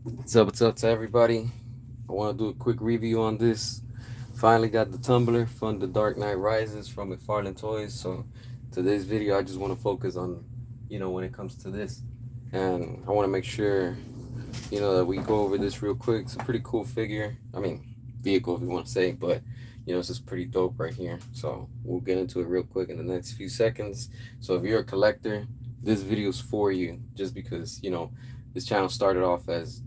What's up to everybody? I want to do a quick review on this. Finally got the tumbler from The Dark Knight Rises from McFarlane Toys. So today's video, I just want to focus on, when it comes to this. And I want to make sure, that we go over this real quick. It's a pretty cool figure. I mean, vehicle if you want to say, but, it's just pretty dope right here. So we'll get into it real quick in the next few seconds. So if you're a collector, this video is for you just because, this channel started off as,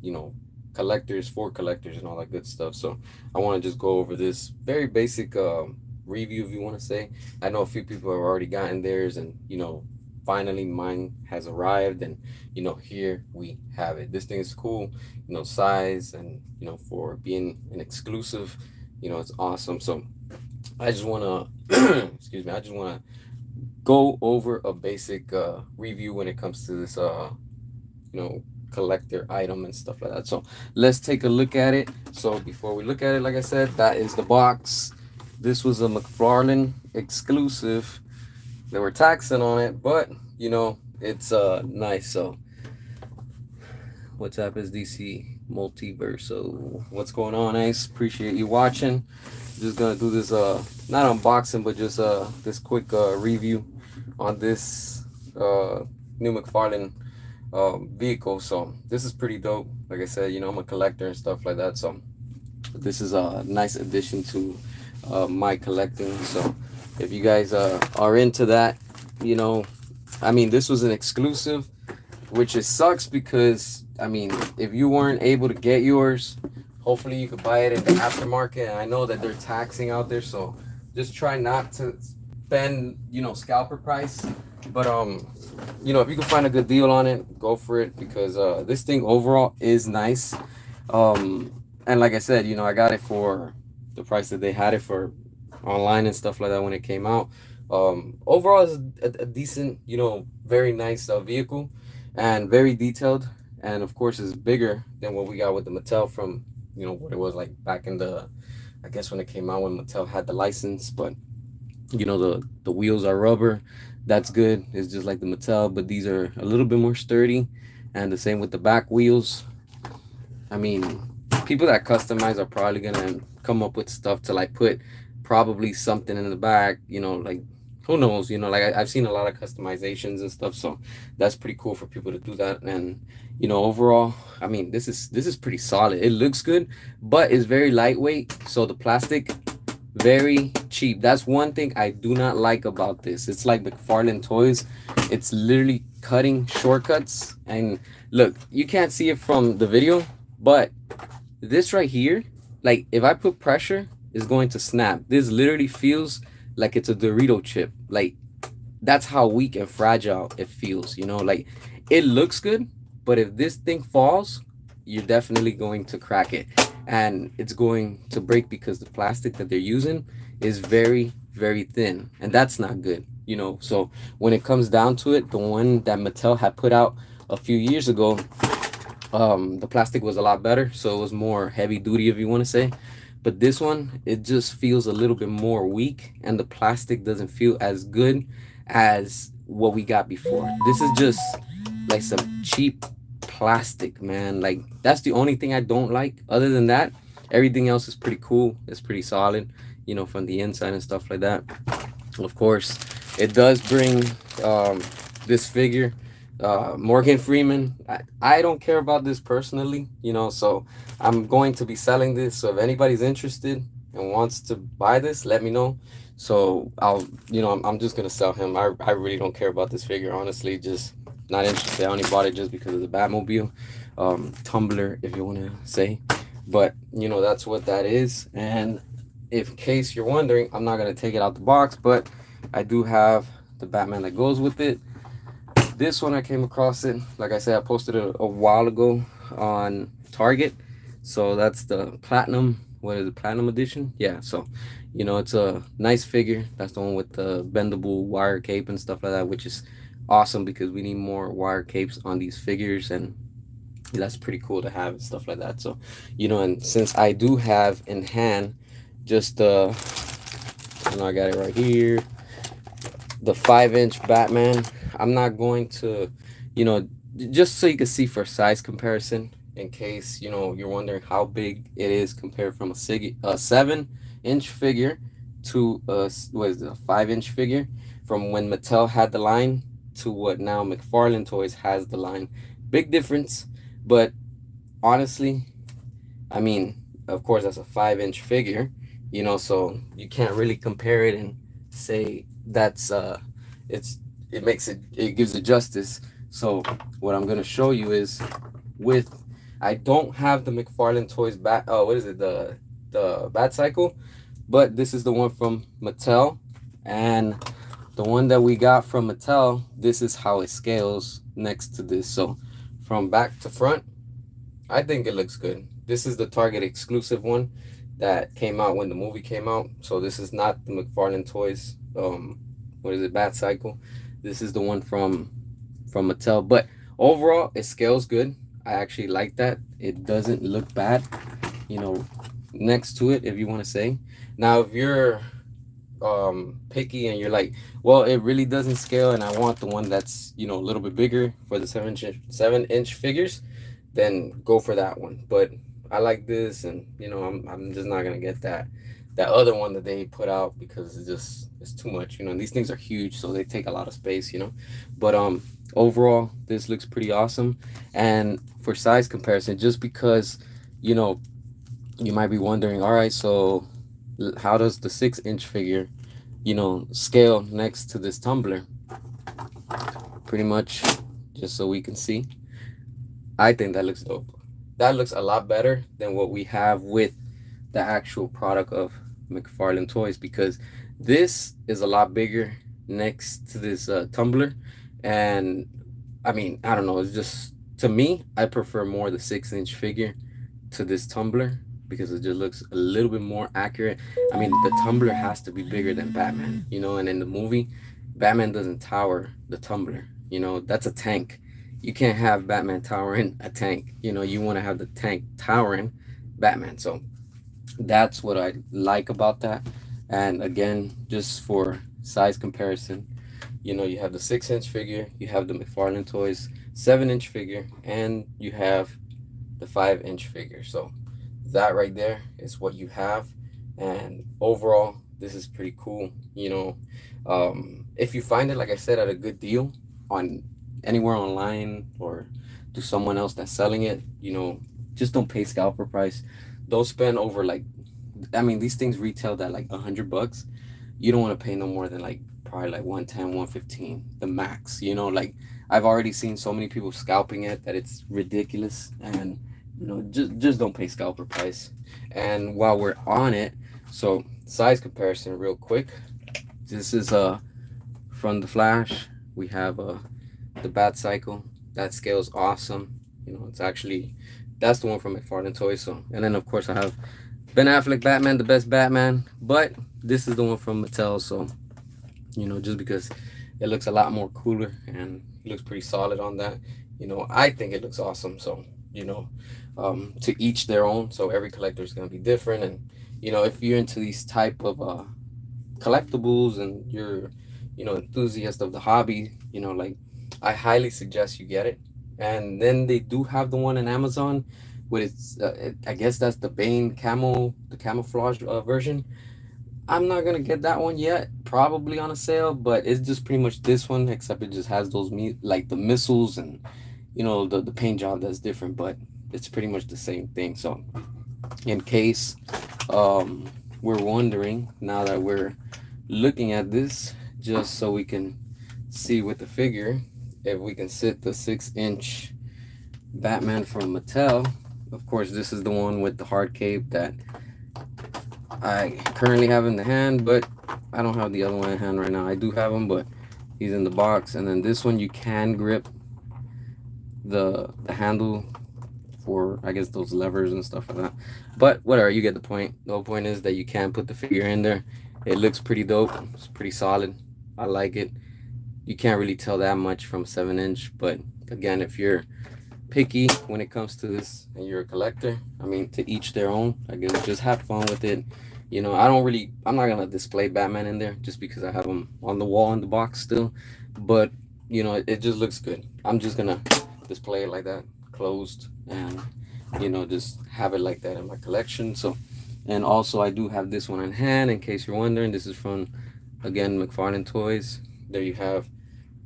collectors for collectors and all that good stuff. So I want to just go over this very basic review, if you want to say. I know a few people have already gotten theirs, and finally mine has arrived, and here we have it. This thing is cool, size, and for being an exclusive, it's awesome. So I just want to excuse me, I just want to go over a basic review when it comes to this collector item and stuff like that. So let's take a look at it. So before we look at it, like I said, that is the box. This was a McFarlane exclusive. They were taxing on it, but it's nice. So what's up, is DC Multiverso? What's going on, Ace? Appreciate you watching. Just gonna do this not unboxing, but just this quick review on this new McFarlane vehicle. So this is pretty dope. Like I said, I'm a collector and stuff like that, so this is a nice addition to my collecting. So if you guys are into that, I mean, this was an exclusive, which it sucks because I mean, if you weren't able to get yours, hopefully you could buy it in the aftermarket. And I know that they're taxing out there, so just try not to spend scalper price. But if you can find a good deal on it, go for it, because this thing overall is nice. And like I said, I got it for the price that they had it for online and stuff like that when it came out. Overall, it's a decent, very nice vehicle, and very detailed. And of course, it's bigger than what we got with the Mattel from, what it was like back in the, I guess when it came out, when Mattel had the license. But the wheels are rubber. That's good. It's just like the Mattel, but these are a little bit more sturdy. And the same with the back wheels. I mean, people that customize are probably gonna come up with stuff to like put probably something in the back, like who knows, like I've seen a lot of customizations and stuff, so that's pretty cool for people to do that. And overall, I mean, this is pretty solid. It looks good, but it's very lightweight, so the plastic very cheap. That's one thing I do not like about this. It's like McFarlane Toys. It's literally cutting shortcuts. And look, you can't see it from the video, but this right here, like if I put pressure, it's going to snap. This literally feels like it's a Dorito chip. Like that's how weak and fragile it feels, like it looks good, but if this thing falls, you're definitely going to crack it, and it's going to break because the plastic that they're using is very, very thin, and that's not good, so when it comes down to it, the one that Mattel had put out a few years ago, the plastic was a lot better, so it was more heavy duty, if you want to say. But this one, it just feels a little bit more weak, and the plastic doesn't feel as good as what we got before. This is just like some cheap plastic, man. Like that's the only thing I don't like. Other than that, everything else is pretty cool. It's pretty solid, from the inside and stuff like that. Of course, it does bring this figure, Morgan Freeman. I don't care about this personally, so I'm going to be selling this. So if anybody's interested and wants to buy this, let me know. So I'll, I'm just gonna sell him. I really don't care about this figure, honestly. Just not interested. I only bought it just because of the Batmobile, tumbler, if you want to say. But that's what that is. And if in case you're wondering, I'm not gonna take it out the box, but I do have the Batman that goes with it. This one, I came across it, like I said, I posted it a while ago on Target. So that's the platinum, what is it, platinum edition? Yeah, so it's a nice figure. That's the one with the bendable wire cape and stuff like that, which is awesome because we need more wire capes on these figures, and that's pretty cool to have and stuff like that. So and since I do have in hand just I got it right here, the 5-inch Batman. I'm not going to, just so you can see for size comparison, in case you're wondering how big it is compared from a 7-inch figure to what is it, a 5-inch figure, from when Mattel had the line to what now McFarlane Toys has the line. Big difference, but honestly, I mean, of course, that's a 5-inch figure, so you can't really compare it and say that's it's it gives it justice. So what I'm gonna show you is with I don't have the McFarlane Toys bat. What is it? The Bat Cycle, but this is the one from Mattel, and the one that we got from Mattel. This is how it scales next to this. So from back to front, I think it looks good. This is the Target exclusive one that came out when the movie came out. So this is not the McFarlane Toys. What is it? Bat Cycle. This is the one from Mattel. But overall, it scales good. I actually like that. It doesn't look bad. You know, next to it, if you want to say. Now, if you're picky and you're like, well, it really doesn't scale, and I want the one that's a little bit bigger for the 7-inch figures, then go for that one. But I like this, and I'm just not gonna get that other one that they put out because it's too much. These things are huge, so they take a lot of space. But overall, this looks pretty awesome. And for size comparison, just because you know you might be wondering, all right, so how does the 6-inch figure scale next to this tumbler? Pretty much, just so we can see. I think that looks dope. That looks a lot better than what we have with the actual product of McFarlane Toys, because this is a lot bigger next to this tumbler. And I mean, I don't know, it's just, to me, I prefer more the 6-inch figure to this tumbler because it just looks a little bit more accurate. I mean, the tumbler has to be bigger than Batman, and in the movie, Batman doesn't tower the tumbler. That's a tank. You can't have Batman towering a tank. You want to have the tank towering Batman. So that's what I like about that. And again, just for size comparison, you have the 6-inch figure, you have the McFarlane Toys 7-inch figure, and you have the 5-inch figure. So that right there is what you have. And overall, this is pretty cool. If you find it, like I said, at a good deal on anywhere online or to someone else that's selling it, just don't pay scalper price. Don't spend over, like, I mean, these things retailed at like $100. You don't want to pay no more than like probably like 110, 115, the max. Like, I've already seen so many people scalping it that it's ridiculous. And just don't pay scalper price. And while we're on it, so size comparison real quick. This is from the Flash. We have the Bat Cycle. That scales awesome. It's actually, that's the one from McFarlane Toys. So, and then of course I have Ben Affleck Batman, the best Batman, but this is the one from Mattel. So just because it looks a lot more cooler and it looks pretty solid on that, I think it looks awesome. So to each their own. So every collector is going to be different. And if you're into these type of collectibles and you're enthusiast of the hobby, like, I highly suggest you get it. And then they do have the one in Amazon with its I guess that's the Bane the camouflage version. I'm not gonna get that one yet, probably on a sale, but it's just pretty much this one, except it just has those like the missiles and the paint job that's different, but it's pretty much the same thing. So in case we're wondering, now that we're looking at this, just so we can see with the figure, if we can sit the 6-inch Batman from Mattel. Of course, this is the one with the hard cape that I currently have in the hand, but I don't have the other one in hand right now. I do have him, but he's in the box. And then this one, you can grip the handle for, I guess, those levers and stuff like that. But whatever, you get the point. The whole point is that you can put the figure in there. It looks pretty dope. It's pretty solid. I like it. You can't really tell that much from 7-inch, but again, if you're picky when it comes to this and you're a collector, I mean, to each their own. I guess just have fun with it. I'm not gonna display Batman in there just because I have him on the wall in the box still, but it just looks good. I'm just gonna display it like that, closed, and just have it like that in my collection. So, and also I do have this one on hand in case you're wondering. This is from, again, McFarlane Toys. There you have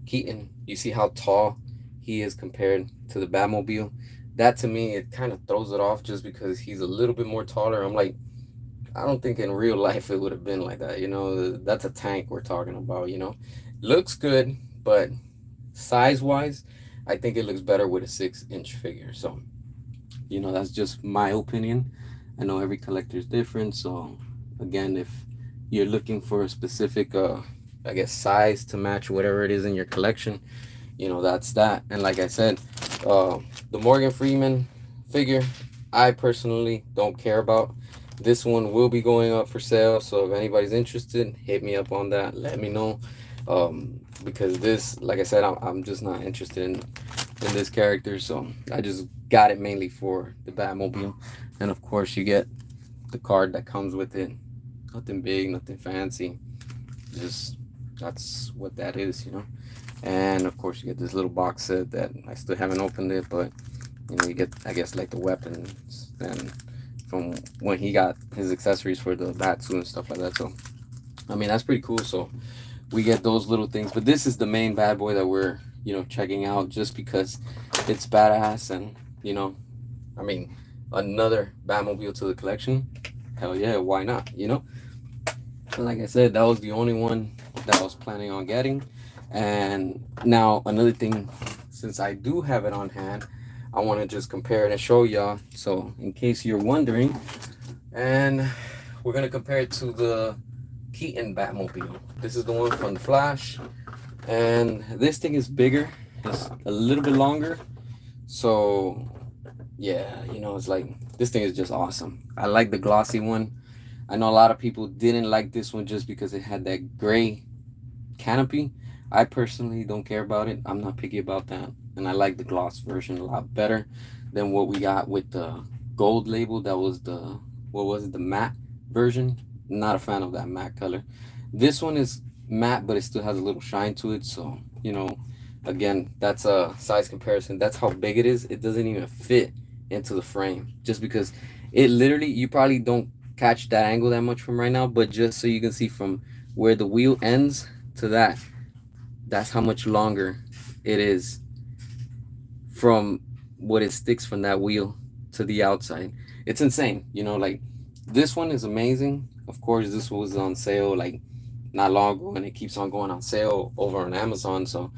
Keaton. You see how tall he is compared to the Batmobile. That to me, it kind of throws it off just because he's a little bit more taller. I'm like, I don't think in real life it would have been like that. That's a tank we're talking about. Looks good, but size wise, I think it looks better with a 6-inch figure. So, that's just my opinion. I know every collector is different. So, again, if you're looking for a specific, I guess, size to match whatever it is in your collection, that's that. And like I said, uh, the Morgan Freeman figure, I personally don't care about. This one will be going up for sale, so if anybody's interested, hit me up on that. Let me know, because this, like I said, I'm just not interested in this character, so I just got it mainly for the Batmobile. And of course, you get the card that comes with it. Nothing big, nothing fancy. Just that's what that is. And of course, you get this little box set that I still haven't opened it, but you get, I guess, like the weapons and from when he got his accessories for the bat suit and stuff like that. So, I mean, that's pretty cool. So, we get those little things, but this is the main bad boy that we're, checking out just because it's badass. And, I mean, another Batmobile to the collection. Hell yeah, why not? And like I said, that was the only one that I was planning on getting. And now another thing, since I do have it on hand, I want to just compare it and show y'all. So in case you're wondering, and we're going to compare it to the Keaton Batmobile. This is the one from the Flash. And this thing is bigger. It's a little bit longer. So yeah, it's like, this thing is just awesome. I like the glossy one. I know a lot of people didn't like this one just because it had that gray canopy. I personally don't care about it. I'm not picky about that. And I like the gloss version a lot better than what we got with the gold label. That was what was it, the matte version. Not a fan of that matte color. This one is matte, but it still has a little shine to it. So, again, that's a size comparison. That's how big it is. It doesn't even fit into the frame just because it literally, you probably don't catch that angle that much from right now, but just so you can see from where the wheel ends to that's how much longer it is from what it sticks from that wheel to the outside. It's insane. Like, this one is amazing. Of course, this was on sale like not long ago, and it keeps on going on sale over on Amazon. So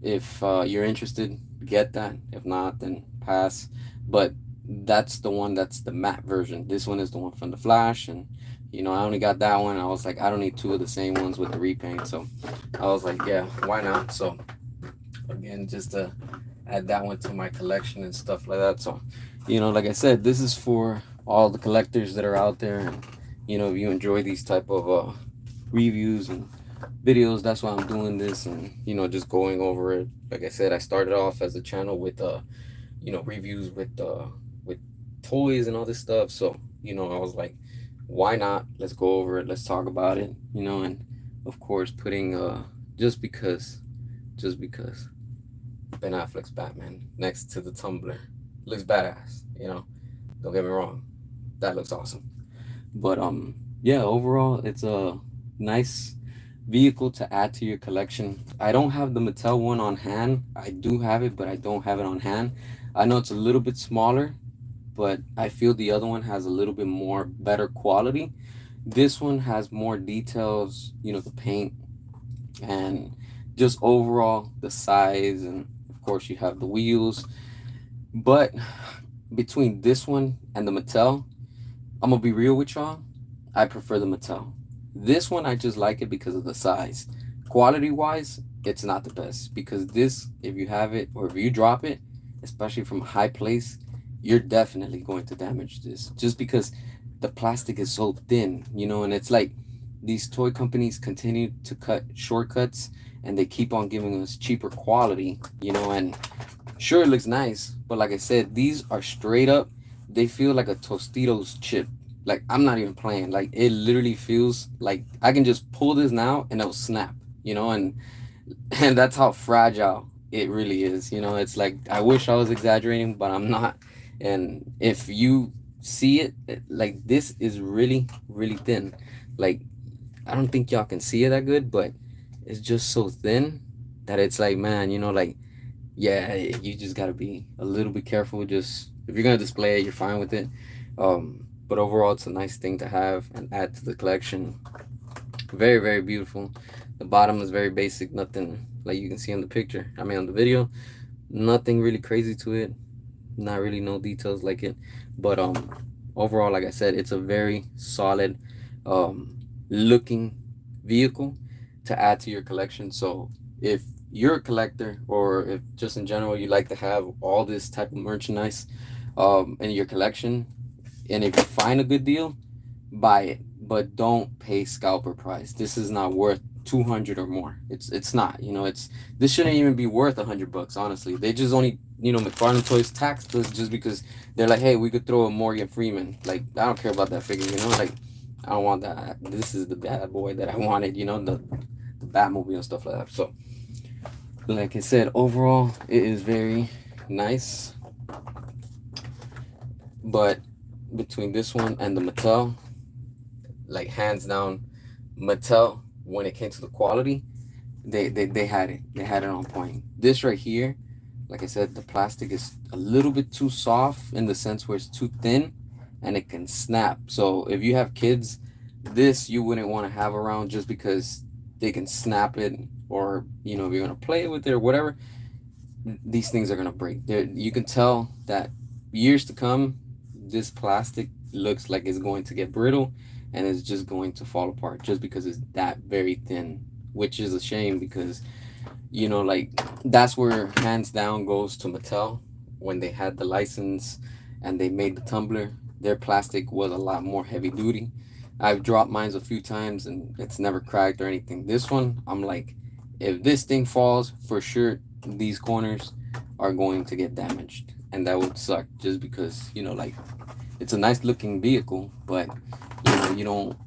if you're interested, get that. If not, then pass. But that's the one that's the matte version. This one is the one from the Flash. And I only got that one. I was like, I don't need two of the same ones with the repaint. So I was like, yeah, why not? So again, just to add that one to my collection and stuff like that. So like I said, this is for all the collectors that are out there. And if you enjoy these type of reviews and videos, that's why I'm doing this. And just going over it. Like I said, I started off as a channel with reviews with toys and all this stuff. So I was like, why not? Let's go over it. Let's talk about it. And of course, putting just because Ben Affleck's Batman next to the Tumbler looks badass. Don't get me wrong, that looks awesome. But yeah, overall, it's a nice vehicle to add to your collection. I don't have the Mattel one on hand. I do have it, but I don't have it on hand. I know it's a little bit smaller, but I feel the other one has a little bit more better quality. This one has more details, the paint, and just overall the size, and of course you have the wheels. But between this one and the Mattel, I'm gonna be real with y'all, I prefer the Mattel. This one, I just like it because of the size. Quality wise, it's not the best, because this, if you have it or if you drop it, especially from a high place, you're definitely going to damage this, just because the plastic is so thin, and it's like these toy companies continue to cut shortcuts, and they keep on giving us cheaper quality, and sure, it looks nice, but like I said, these are straight up, they feel like a Tostitos chip. Like, I'm not even playing. Like, it literally feels like I can just pull this now and it'll snap, and and that's how fragile it really is. It's like, I wish I was exaggerating, but I'm not. And if you see it, like this is really really thin. Like I don't think y'all can see it that good, but it's just so thin that it's like, man, like, yeah, you just gotta be a little bit careful. Just if you're gonna display it, you're fine with it. But overall, it's a nice thing to have and add to the collection. Very, very beautiful. The bottom is very basic, nothing like you can see on the picture. I mean, on the video, nothing really crazy to it. Not really no details like it, but overall, like I said, it's a very solid looking vehicle to add to your collection. So if you're a collector, or if just in general you like to have all this type of merchandise in your collection, and if you find a good deal, buy it, but don't pay scalper price. This is not worth 200 or more. It's not. It's this shouldn't even be worth $100. Honestly, they just only McFarlane Toys taxed us just because they're like, hey, we could throw a Morgan Freeman. Like I don't care about that figure. Like I don't want that. This is the bad boy that I wanted. The Batmobile and stuff like that. So like I said, overall it is very nice. But between this one and the Mattel, like hands down, Mattel, when it came to the quality, they had it. They had it on point. This right here, like I said, the plastic is a little bit too soft in the sense where it's too thin and it can snap. So if you have kids, this you wouldn't want to have around just because they can snap it, or if you're gonna play with it or whatever, these things are gonna break. You can tell that years to come, this plastic looks like it's going to get brittle and it's just going to fall apart just because it's that very thin, which is a shame because like that's where hands down goes to Mattel. When they had the license and they made the tumbler, their plastic was a lot more heavy duty. I've dropped mines a few times and it's never cracked or anything. This one, I'm like, if this thing falls, for sure these corners are going to get damaged, and that would suck just because like it's a nice looking vehicle, but you don't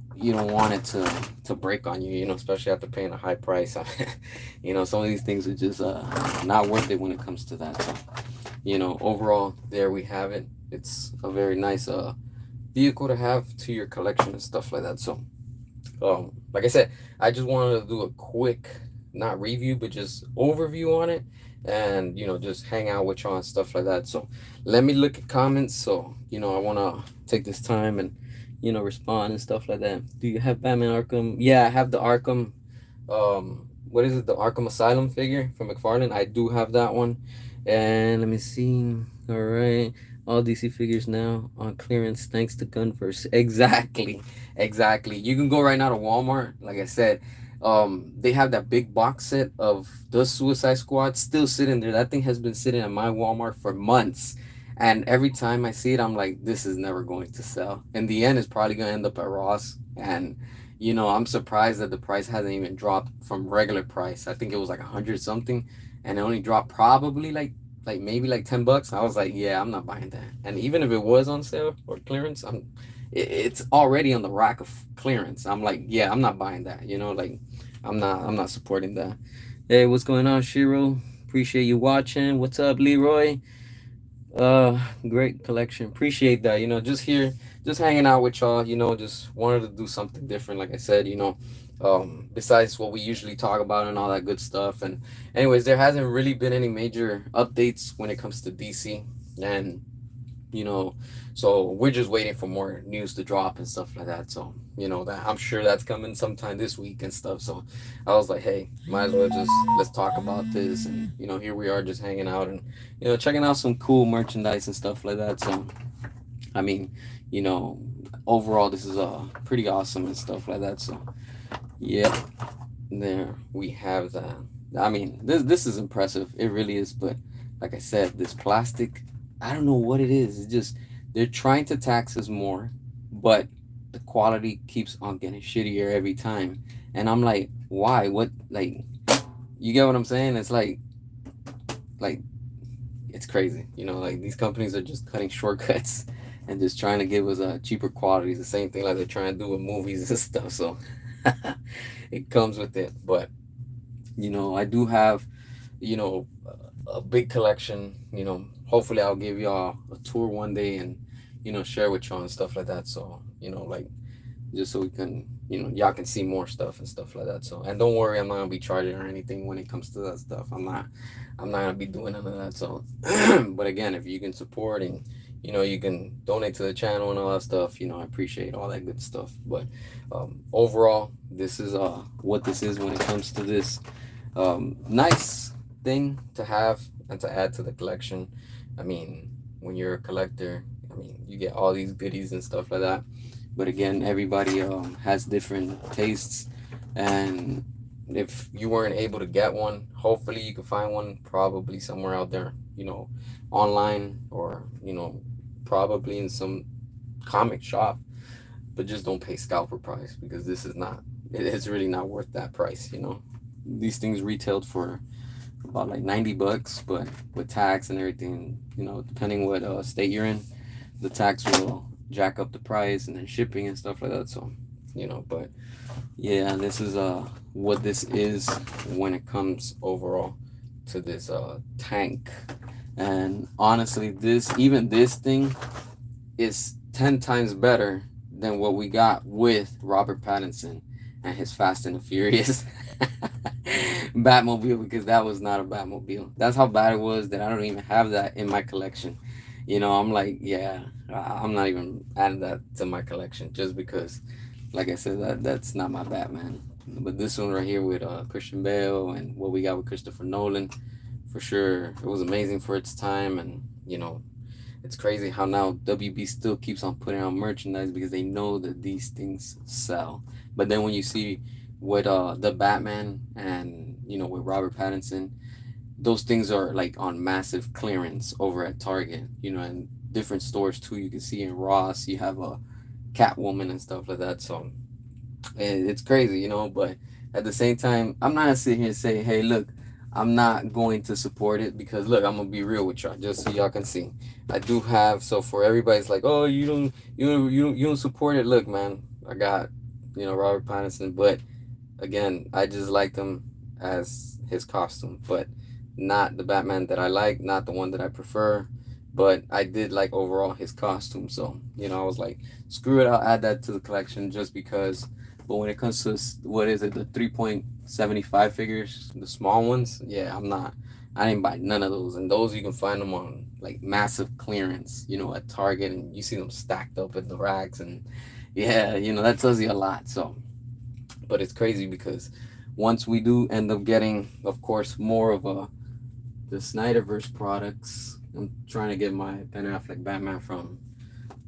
want it to break on you, especially after paying a high price. Some of these things are just not worth it when it comes to that. So overall, there we have it. It's a very nice vehicle to have to your collection and stuff like that. So like I said, I just wanted to do a quick, not review, but just overview on it, and just hang out with y'all and stuff like that. So let me look at comments. So I want to take this time and respond and stuff like that. Do you have Batman Arkham? Yeah, I have the Arkham, what is it, the Arkham Asylum figure from McFarlane. I do have that one. And let me see. All right, all DC figures now on clearance thanks to Gunverse. Exactly. You can go right now to Walmart. Like I said, they have that big box set of the Suicide Squad still sitting there. That thing has been sitting at my Walmart for months, and every time I see it, I'm like, this is never going to sell. In the end, it's probably going to end up at Ross. And I'm surprised that the price hasn't even dropped from regular price. I think it was like 100 something, and it only dropped probably like maybe like $10. I was like, yeah, I'm not buying that. And even if it was on sale or clearance, it's already on the rack of clearance. I'm like, yeah, I'm not buying that. Like I'm not supporting that. Hey, what's going on, Shiro? Appreciate you watching. What's up, Leroy? Great collection. Appreciate that. Just here, just hanging out with y'all. Just wanted to do something different. Like I said, besides what we usually talk about and all that good stuff. And anyways, there hasn't really been any major updates when it comes to DC, and so we're just waiting for more news to drop and stuff like that. So that I'm sure that's coming sometime this week and stuff. So I was like, hey, might as well just let's talk about this. And here we are just hanging out and checking out some cool merchandise and stuff like that. So I mean, overall this is pretty awesome and stuff like that. So yeah, there we have that. I mean, this is impressive. It really is. But like I said, this plastic, I don't know what it is. It's just they're trying to tax us more, but the quality keeps on getting shittier every time. And I'm like, why? What? Like, you get what I'm saying? It's like it's crazy. Like these companies are just cutting shortcuts and just trying to give us a cheaper quality. It's the same thing like they're trying to do with movies and stuff. So it comes with it. But I do have a big collection. hopefully I'll give y'all a tour one day and share with y'all and stuff like that. So like just so we can y'all can see more stuff and stuff like that. So, and don't worry, I'm not gonna be charging or anything when it comes to that stuff. I'm not gonna be doing none of that. So but again, if you can support and you can donate to the channel and all that stuff, I appreciate all that good stuff. But overall, this is what this is when it comes to this nice thing to have and to add to the collection. I mean, when you're a collector, I mean, you get all these goodies and stuff like that. But again, everybody has different tastes, and if you weren't able to get one, hopefully you can find one probably somewhere out there, online, or probably in some comic shop. But just don't pay scalper price, because this is not. It's really not worth that price. These things retailed for about like $90, but with tax and everything, depending what state you're in, the tax will jack up the price, and then shipping and stuff like that. So, but yeah, this is what this is when it comes overall to this tank. And honestly, this thing is 10 times better than what we got with Robert Pattinson and his Fast and the Furious Batmobile, because that was not a Batmobile. That's how bad it was that I don't even have that in my collection. I'm like, yeah, I'm not even adding that to my collection, just because, like I said, that's not my Batman. But this one right here with Christian Bale and what we got with Christopher Nolan, for sure, it was amazing for its time. And it's crazy how now WB still keeps on putting out merchandise, because they know that these things sell. But then when you see with the Batman and with Robert Pattinson, those things are like on massive clearance over at Target, and different stores too. You can see in Ross, you have a Catwoman and stuff like that. So it's crazy, but at the same time, I'm not gonna sit here and say, hey, look, I'm not going to support it, because look, I'm gonna be real with y'all, just so y'all can see. I do have, so for everybody's like, oh, you don't support it. Look, man, I got Robert Pattinson, but again, I just liked him as his costume, but not the Batman that I like, not the one that I prefer. But I did like overall his costume. So, I was like, screw it, I'll add that to the collection just because. But when it comes to, what is it, the 3.75 figures, the small ones, yeah, I didn't buy none of those. And those, you can find them on like massive clearance, at Target, and you see them stacked up at the racks. And yeah, that tells you a lot. So, but it's crazy because once we do end up getting, of course, more of the Snyderverse products, I'm trying to get my Ben Affleck Batman from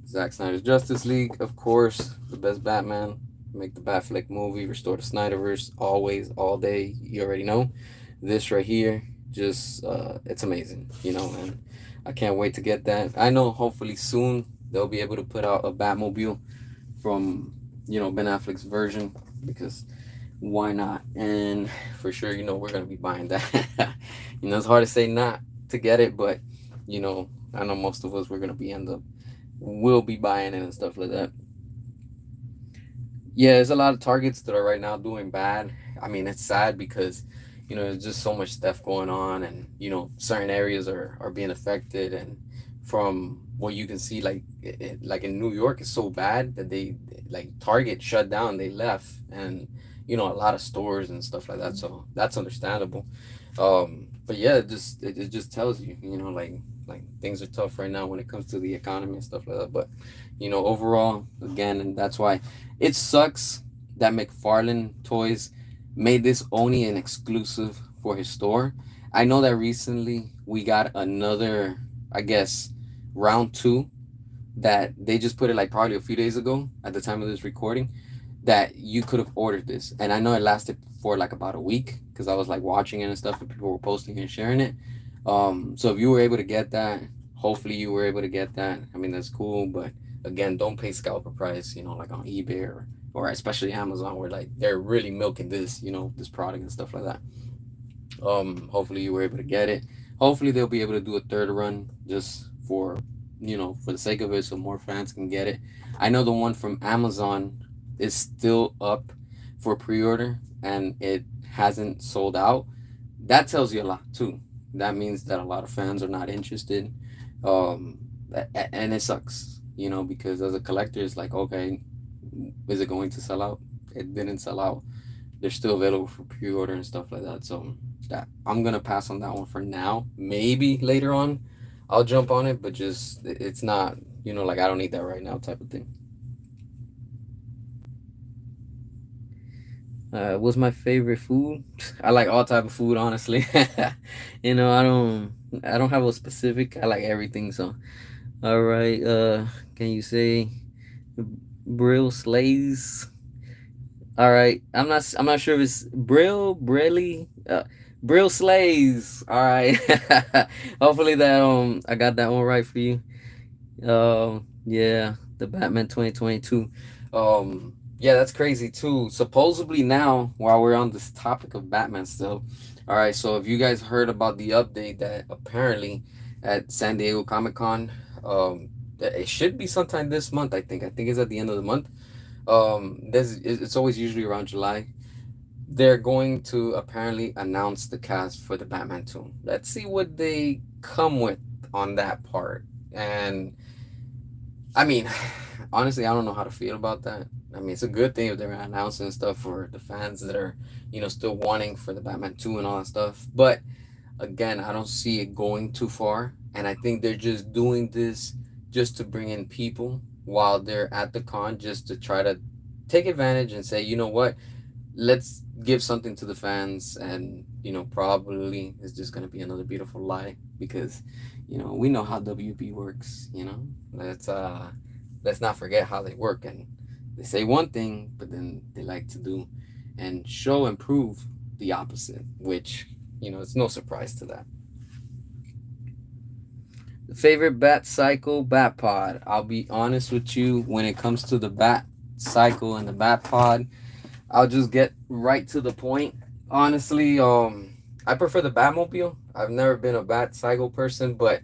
Zack Snyder's Justice League, of course, the best Batman. Make the Batfleck movie, restore the Snyderverse, always, all day. You already know. This right here, just it's amazing, and I can't wait to get that. I know hopefully soon they'll be able to put out a Batmobile from Ben Affleck's version, because why not? And for sure, we're gonna be buying that. It's hard to say not to get it, but I know most of us will be buying it and stuff like that. Yeah, there's a lot of targets that are right now doing bad. I mean, it's sad because there's just so much stuff going on, and certain areas are being affected. And from what you can see, like in New York, it's so bad that they, like, Target shut down, they left, and a lot of stores and stuff like that. So that's understandable. But yeah, it just tells you, like things are tough right now when it comes to the economy and stuff like that. But overall, again, and that's why it sucks that McFarlane Toys made this only an exclusive for his store. I know that recently we got another, I guess, round two, that they just put it like probably a few days ago at the time of this recording, that you could have ordered this. And I know it lasted for like about a week, because I was like watching it and stuff, and people were posting and sharing it. So if you were able to get that, hopefully you were able to get that. I mean, that's cool, but again, don't pay scalper price, like on eBay or especially Amazon, where like they're really milking this, this product and stuff like that. Hopefully you were able to get it. Hopefully they'll be able to do a third run, just for for the sake of it, so more fans can get it. I know the one from Amazon is still up for pre-order, and it hasn't sold out. That tells you a lot too. That means that a lot of fans are not interested. um and it sucks, you know, because as a collector it's like, okay, is it going to sell out? It didn't sell out. They're still available for pre-order and stuff like that. So that I'm gonna pass on that one for now. Maybe later on I'll jump on it, but just it's not, you know, like I don't need that right now type of thing. What's my favorite food? I like all type of food, honestly. You know, I don't have a specific. I like everything. So, all right. Can you say Brill Slays? All right. I'm not sure if it's Brill Slays. All right. Hopefully that I got that one right for you. Yeah, the Batman 2022. Yeah, that's crazy too. Supposedly now, while we're on this topic of Batman still, all right. So if you guys heard about the update that apparently at San Diego Comic Con, that it should be sometime this month. I think it's at the end of the month. It's always usually around July. They're going to apparently announce the cast for the Batman 2. Let's see what they come with on that part. And I mean, honestly, I don't know how to feel about that. I mean, it's a good thing if they're announcing stuff for the fans that are, you know, still wanting for the Batman 2 and all that stuff. But again, I don't see it going too far. And I think they're just doing this just to bring in people while they're at the con, just to try to take advantage and say, you know what, let's give something to the fans. And, you know, probably it's just going to be another beautiful lie because, you know, we know how WB works, you know. Let's not forget how they work, and they say one thing but then they like to do and show and prove the opposite, which, you know, it's no surprise to that. Favorite Bat Cycle Bat Pod. I'll be honest with you, when it comes to the Bat Cycle and the Bat Pod, I'll just get right to the point. Honestly, I prefer the Batmobile. I've never been a Bat Cycle person, but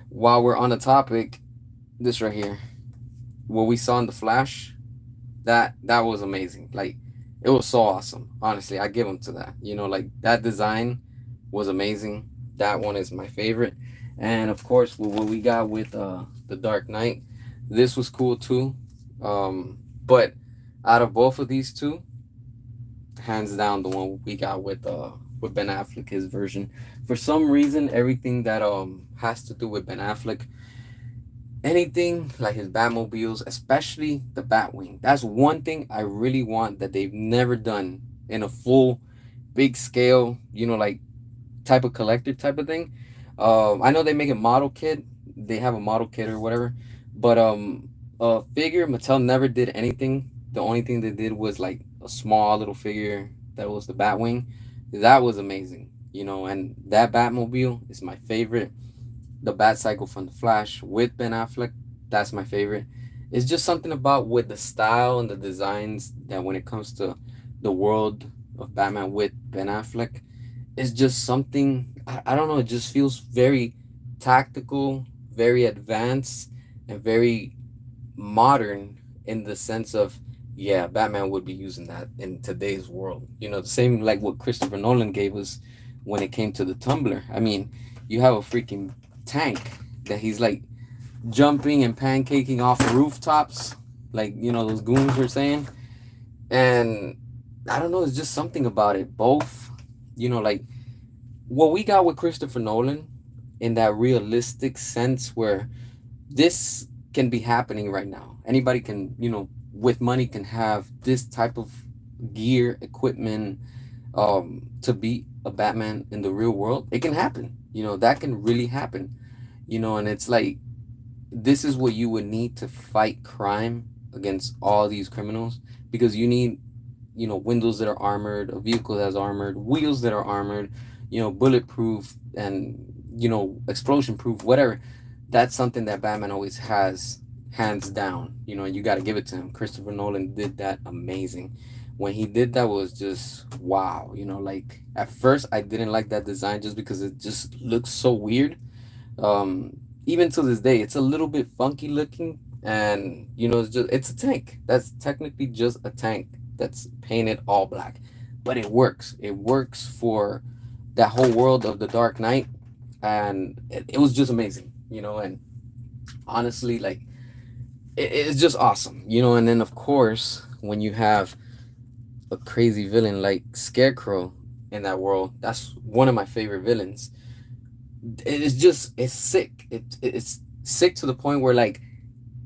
while we're on the topic, this right here, what we saw in the Flash, that was amazing. Like, it was so awesome. Honestly, I give them to that. You know, like that design was amazing. That one is my favorite. And of course, with what we got with the Dark Knight, this was cool too. But out of both of these two, hands down, the one we got with Ben Affleck, his version. For some reason, everything that has to do with Ben Affleck, anything like his Batmobiles, especially the Batwing. That's one thing I really want that they've never done in a full, big scale, you know, like type of collector type of thing. I know they make a model kit. They have a model kit or whatever, but a figure Mattel never did anything. The only thing they did was like a small little figure that was the Batwing. That was amazing, you know, and that Batmobile is my favorite. The Bat Cycle from the Flash with Ben Affleck, that's my favorite. It's just something about with the style and the designs that when it comes to the world of Batman with Ben Affleck, it's just something I don't know, it just feels very tactical, very advanced, and very modern in the sense of, yeah, Batman would be using that in today's world. You know, the same like what Christopher Nolan gave us when it came to the Tumbler. I mean, you have a freaking tank that he's like jumping and pancaking off rooftops, like, you know, those goons were saying. And I don't know, it's just something about it. Both, you know, like what we got with Christopher Nolan in that realistic sense where this can be happening right now. Anybody can, you know, with money can have this type of gear, equipment, to beat a Batman in the real world. It can happen. You know, that can really happen. You know, and it's like this is what you would need to fight crime against all these criminals, because you need, you know, windows that are armored, a vehicle that's armored, wheels that are armored, you know, bulletproof, and, you know, explosion proof, whatever. That's something that Batman always has, hands down. You know, you got to give it to him. Christopher Nolan did that amazing. When he did that was just wow. You know, like at first I didn't like that design just because it just looks so weird. Even to this day, it's a little bit funky looking, and you know, it's a tank. That's technically just a tank that's painted all black, but it works. It works for that whole world of the Dark Knight, and it was just amazing. and honestly, like it's just awesome. And then of course, when you have a crazy villain like Scarecrow in that world, that's one of my favorite villains. It's sick. It's sick to the point where, like,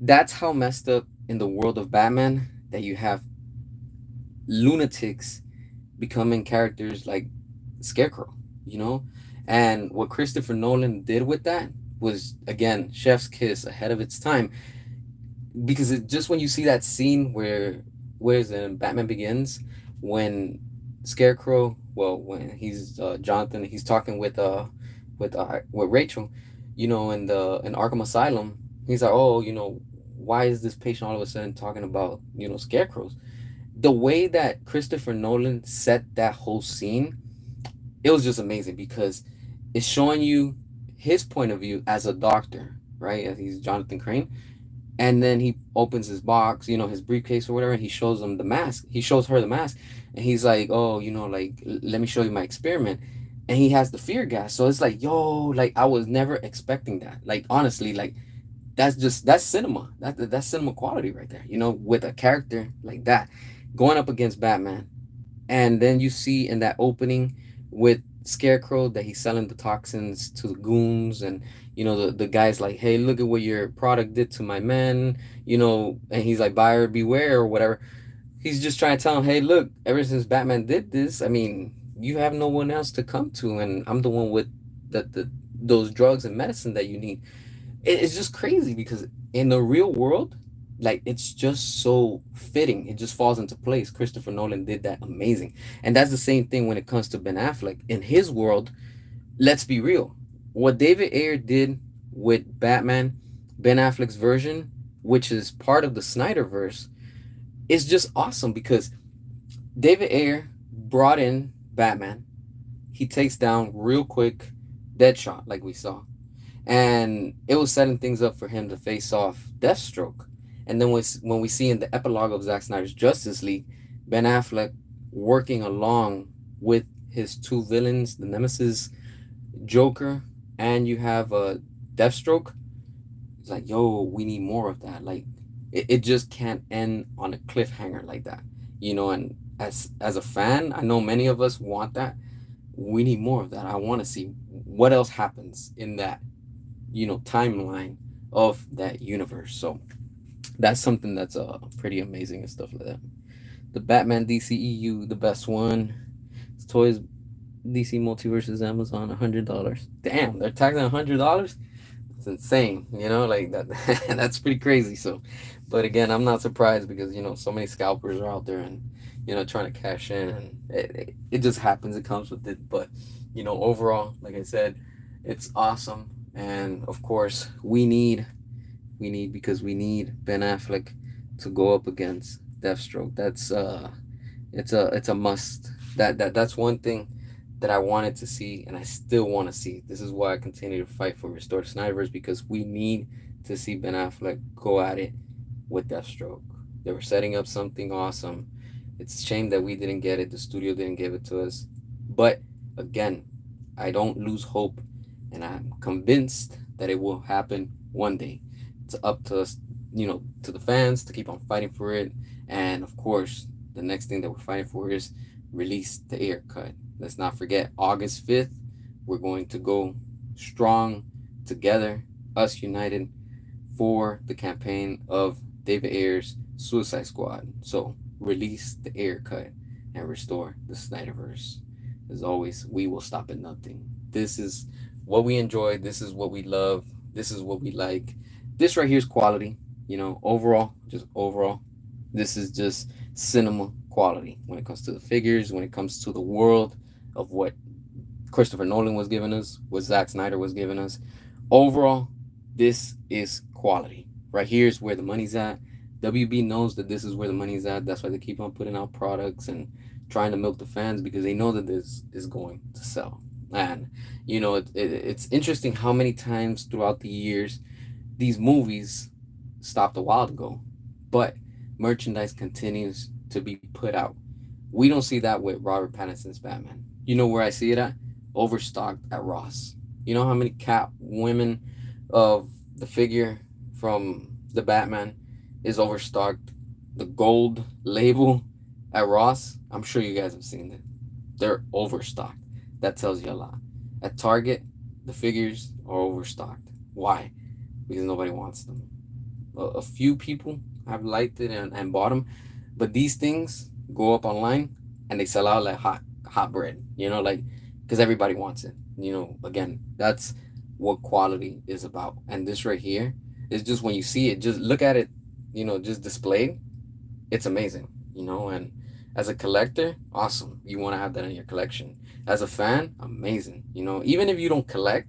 that's how messed up in the world of Batman that you have lunatics becoming characters like Scarecrow. And what Christopher Nolan did with that was, again, chef's kiss, ahead of its time. Because just when you see that scene where's in Batman Begins, when Scarecrow, well, when he's Jonathan, he's talking with Rachel, in Arkham Asylum. He's like, oh, why is this patient all of a sudden talking about scarecrows? The way that Christopher Nolan set that whole scene, it was just amazing because it's showing you his point of view as a doctor, right? As he's Jonathan Crane, and then he opens his box, his briefcase or whatever, and he shows him the mask. He shows her the mask, and he's like, "Oh, like, let me show you my experiment." And he has the fear gas, so it's like, yo, like, I was never expecting that. Like, honestly, like, that's cinema. That's cinema quality right there. With a character like that going up against Batman, and then you see in that opening with Scarecrow that he's selling the toxins to the goons, and the guy's like, "Hey, look at what your product did to my men," and he's like, "Buyer beware," or whatever. He's just trying to tell him, "Hey, look, ever since Batman did this, I mean, you have no one else to come to, and I'm the one with the those drugs and medicine that you need." It's just crazy because in the real world, like, it's just so fitting. It just falls into place. Christopher Nolan did that amazing. And that's the same thing when it comes to Ben Affleck. In his world, let's be real. What David Ayer did with Batman, Ben Affleck's version, which is part of the Snyderverse, is just awesome because David Ayer brought in Batman. He takes down real quick Deadshot, like we saw, and it was setting things up for him to face off Deathstroke. And then when we see in the epilogue of Zack Snyder's Justice League, Ben Affleck working along with his two villains, the Nemesis, Joker, and you have Deathstroke. It's like, yo, we need more of that. Like, it just can't end on a cliffhanger like that, And as a fan, I know many of us want that. We need more of that. I want to see what else happens in that timeline of that universe. So that's something that's pretty amazing and stuff like that. The Batman DCEU, the best one. It's Toys DC Multiverse is Amazon, $100. Damn, they're taxing $100. It's insane, like that. That's pretty crazy. So, but again, I'm not surprised because so many scalpers are out there and trying to cash in, and it just happens. It comes with it. But overall, like I said, it's awesome. And of course, because we need Ben Affleck to go up against Deathstroke. That's it's a must. That's one thing that I wanted to see, and I still want to see. This is why I continue to fight for Restored Snyderverse, because we need to see Ben Affleck go at it with Deathstroke. They were setting up something awesome. It's a shame that we didn't get it. The studio didn't give it to us. But again, I don't lose hope, and I'm convinced that it will happen one day. It's up to us, to the fans, to keep on fighting for it. And of course, the next thing that we're fighting for is release the Ayer cut. Let's not forget, August 5th, we're going to go strong together, us united, for the campaign of David Ayer's Suicide Squad. So release the Ayer cut and restore the Snyderverse. As always, we will stop at nothing. This is what we enjoy. This is what we love. This is what we like. This right here is quality. Overall, this is just cinema quality when it comes to the figures, when it comes to the world of what Christopher Nolan was giving us, what Zack Snyder was giving us. Overall, this is quality. Right here is where the money's at. WB knows that this is where the money's at. That's why they keep on putting out products and trying to milk the fans, because they know that this is going to sell. And it's interesting how many times throughout the years these movies stopped a while ago, but merchandise continues to be put out. We don't see that with Robert Pattinson's Batman. You know where I see it at? Overstocked at Ross. You know how many Cat women of the figure from the Batman is overstocked. The gold label at Ross, I'm sure you guys have seen it. They're overstocked. That tells you a lot. At Target, the figures are overstocked. Why? Because nobody wants them. A few people have liked it and bought them, but these things go up online and they sell out like hot bread. You know, like because everybody wants it. You know, again, that's what quality is about. And this right here is just when you see it, just look at it. You know, just displayed. It's amazing. You know, and as a collector, awesome. You want to have that in your collection. As a fan, amazing. You know, even if you don't collect,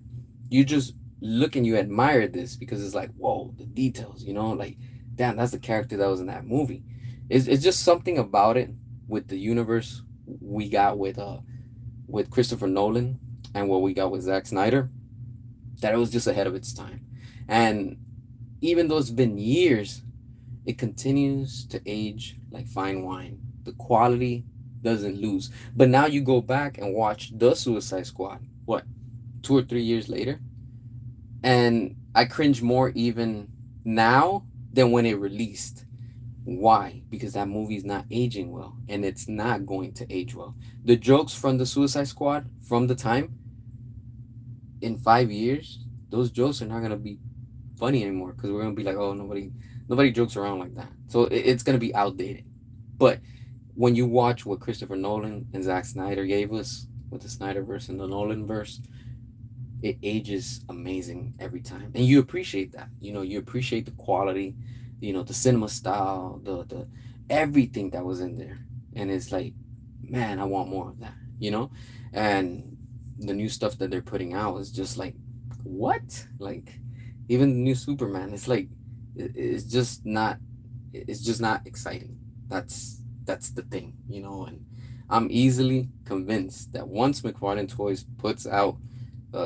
you just look and you admire this because it's like, whoa, the details, you know, like, damn, that's the character that was in that movie. It's just something about it with the universe we got with Christopher Nolan and what we got with Zack Snyder that it was just ahead of its time. And even though it's been years, it continues to age like fine wine. The quality doesn't lose. But now you go back and watch The Suicide Squad, what, 2 or 3 years later? And I cringe more even now than when it released. Why? Because that movie's not aging well, and it's not going to age well. The jokes from the Suicide Squad from the time in 5 years, those jokes are not gonna be funny anymore because we're gonna be like, oh, nobody jokes around like that. So it's gonna be outdated. But when you watch what Christopher Nolan and Zack Snyder gave us with the Snyderverse and the Nolanverse, it ages amazing every time, and you appreciate that. You know, you appreciate the quality, you know, the cinema style, the everything that was in there, and it's like, man, I want more of that. You know, and the new stuff that they're putting out is just like, what? Like, even the new Superman, it's like, it's just not, it's just not exciting. That's the thing, you know, and I'm easily convinced that once McFarlane Toys puts out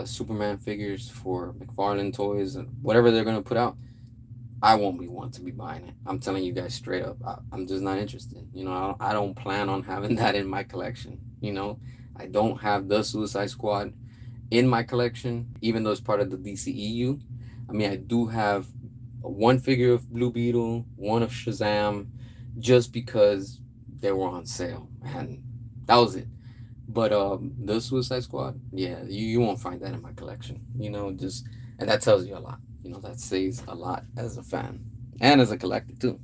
Superman figures for McFarlane Toys and whatever they're gonna put out, I won't be one to be buying it. I'm telling you guys straight up. I'm just not interested. You know, I don't plan on having that in my collection. You know, I don't have the Suicide Squad in my collection, even though it's part of the DCEU. I mean, I do have one figure of Blue Beetle, one of Shazam, just because they were on sale, and that was it. But the Suicide Squad, yeah, you won't find that in my collection. You know, just and that tells you a lot. You know, that says a lot as a fan and as a collector too.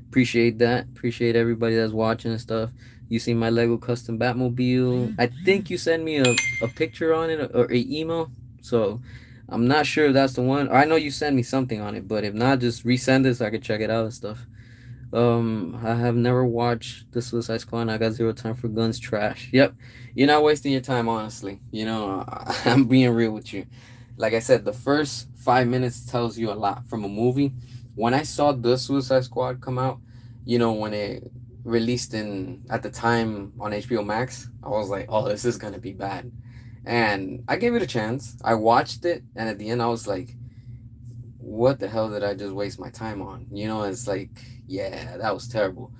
Appreciate that. Appreciate everybody that's watching and stuff. You see my Lego custom Batmobile. I think you sent me a picture on it or a email. So I'm not sure if that's the one. Or I know you sent me something on it, but if not, just resend it so I can check it out and stuff. I have never watched the Suicide Squad. I got zero time for guns. Trash. Yep, you're not wasting your time, honestly. You know, I'm being real with you. Like I said, the first 5 minutes tells you a lot from a movie. When I saw the Suicide Squad come out, you know, when it released in at the time on HBO Max, I was like, oh, this is gonna be bad. And I gave it a chance. I watched it, and at the end, I was like, what the hell did I just waste my time on? You know, it's like, yeah, that was terrible.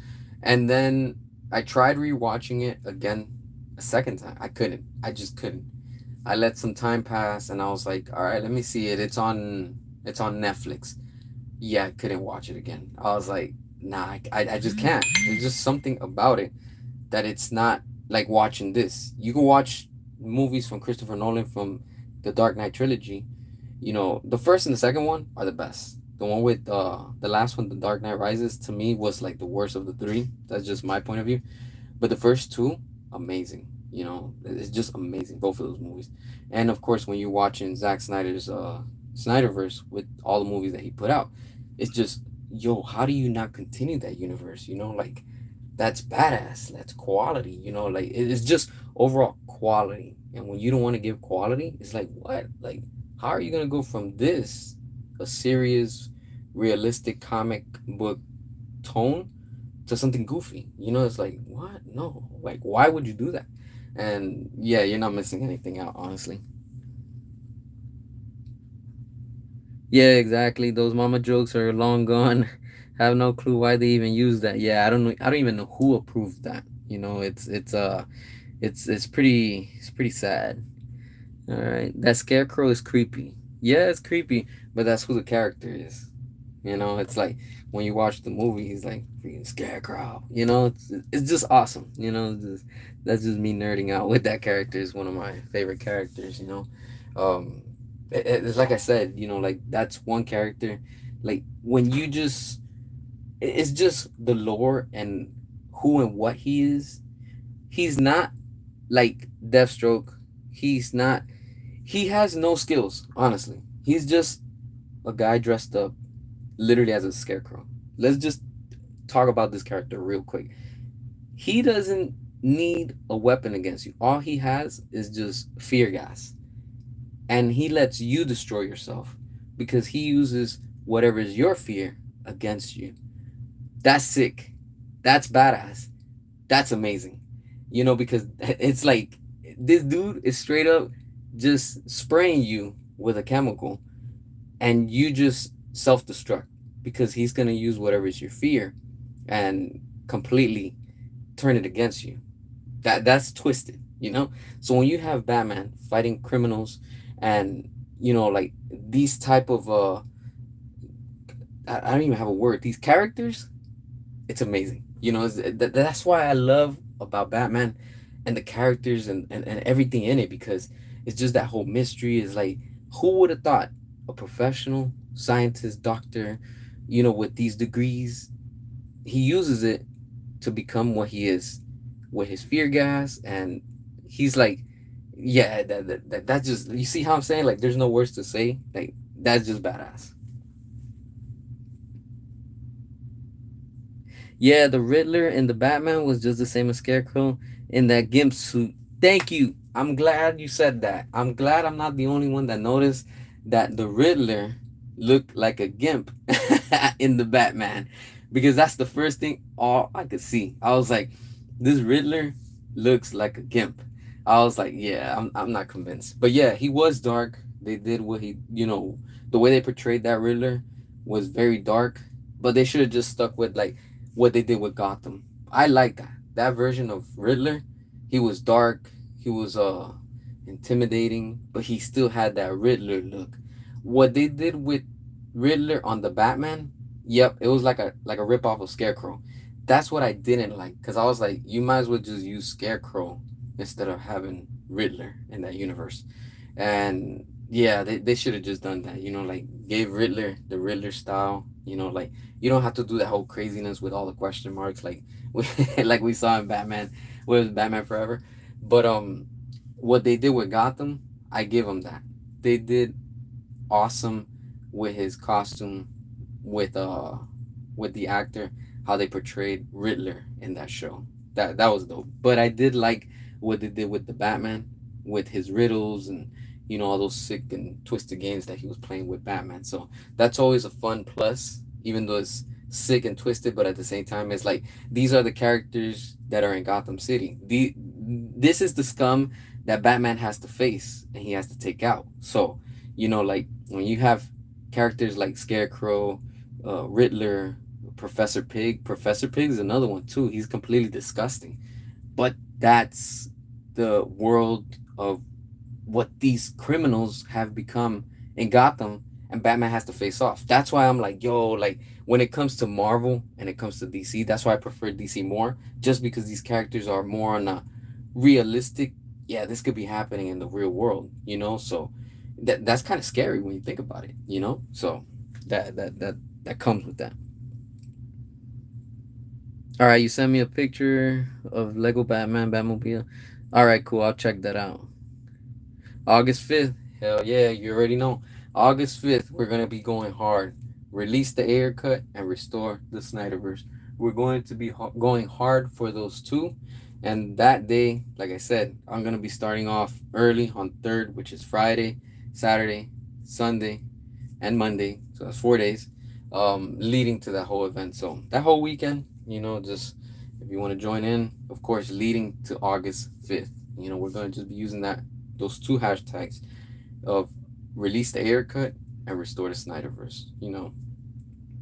And then I tried rewatching it again a second time. I couldn't. I just couldn't. I let some time pass and I was like, all right, let me see it. It's on Netflix. Yeah, I couldn't watch it again. I was like, nah, I just can't. There's just something about it that it's not like watching this. You can watch movies from Christopher Nolan from the Dark Knight trilogy. You know, the first and the second one are the best. The one with the last one, The Dark Knight Rises, to me was like the worst of the three. That's just my point of view. But the first two, amazing. You know, it's just amazing, both of those movies. And of course, when you're watching Zack Snyder's Snyderverse with all the movies that he put out, it's just, yo, how do you not continue that universe? You know, like, that's badass. That's quality. You know, like, it's just overall quality. And when you don't want to give quality, it's like, what? Like, how are you gonna go from this, a serious, realistic comic book tone, to something goofy? You know, it's like, what? No. Like, why would you do that? And yeah, you're not missing anything out, honestly. Yeah, exactly. Those mama jokes are long gone. Have no clue why they even use that. Yeah, I don't know. I don't even know who approved that. You know, it's pretty sad. All right, that scarecrow is creepy. Yeah, it's creepy, but that's who the character is. You know, it's like when you watch the movie, he's like freaking scarecrow. You know, it's just awesome. You know, that's just me nerding out with that character. Is one of my favorite characters. You know, um, it's like I said. You know, like that's one character. Like when you just, it's just the lore and who and what he is. He's not like Deathstroke. He's not. He has no skills. Honestly, he's just a guy dressed up literally as a scarecrow. Let's just talk about this character real quick. He doesn't need a weapon against you. All he has is just fear gas. And he lets you destroy yourself because he uses whatever is your fear against you. That's sick. That's badass. That's amazing. You know, because it's like this dude is straight up just spraying you with a chemical and you just self destruct because he's going to use whatever is your fear and completely turn it against you. That's twisted, you know. So when you have Batman fighting criminals and like these type of I don't even have a word, these characters, it's amazing. You know, that's why I love about Batman and the characters and everything in it, because it's just that whole mystery is like, who would have thought a professional scientist, doctor, with these degrees, he uses it to become what he is with his fear gas. And he's like, yeah, that just, you see how I'm saying, like, there's no words to say, like, that's just badass. Yeah, the Riddler and the Batman was just the same as Scarecrow in that gimp suit. Thank you. I'm glad you said that. I'm glad I'm not the only one that noticed that the Riddler looked like a gimp in the Batman, because that's the first thing all I could see. I was like, this Riddler looks like a gimp. I was like, yeah, I'm not convinced. But yeah, he was dark. They did what the way they portrayed that Riddler was very dark, but they should have just stuck with like what they did with Gotham. I like that. That version of Riddler, he was dark, he was intimidating, but he still had that Riddler look. What they did with Riddler on the Batman, yep, it was like a rip off of Scarecrow. That's what I didn't like, cuz I was like, you might as well just use Scarecrow instead of having Riddler in that universe. And yeah, they should have just done that, like gave Riddler the Riddler style, like you don't have to do that whole craziness with all the question marks, like like we saw in Batman, with Batman Forever. But what they did with Gotham, I give them that. They did awesome with his costume, with the actor, how they portrayed Riddler in that show. That was dope. But I did like what they did with the Batman, with his riddles and all those sick and twisted games that he was playing with Batman. So that's always a fun plus, even though it's sick and twisted, but at the same time it's like these are the characters that are in Gotham City. This is the scum that Batman has to face and he has to take out. So, like when you have characters like Scarecrow, Riddler, Professor Pig is another one too. He's completely disgusting. But that's the world of what these criminals have become in Gotham, and Batman has to face off. That's why I'm like, yo, like when it comes to Marvel and it comes to DC, that's why I prefer DC more, just because these characters are more on a realistic. Yeah, this could be happening in the real world, So that's kind of scary when you think about it. So that comes with that. All right, you sent me a picture of Lego Batman Batmobile. All right, cool. I'll check that out. August 5th. Hell yeah, you already know. August 5th, we're going to be going hard. Release the air cut and restore the Snyderverse. We're going to be going hard for those two. And that day, like I said, I'm going to be starting off early on 3rd, which is Friday, Saturday, Sunday, and Monday. So that's 4 days leading to that whole event. So that whole weekend, just if you want to join in, of course, leading to August 5th. We're going to just be using those two hashtags of release the air cut and restore the Snyderverse,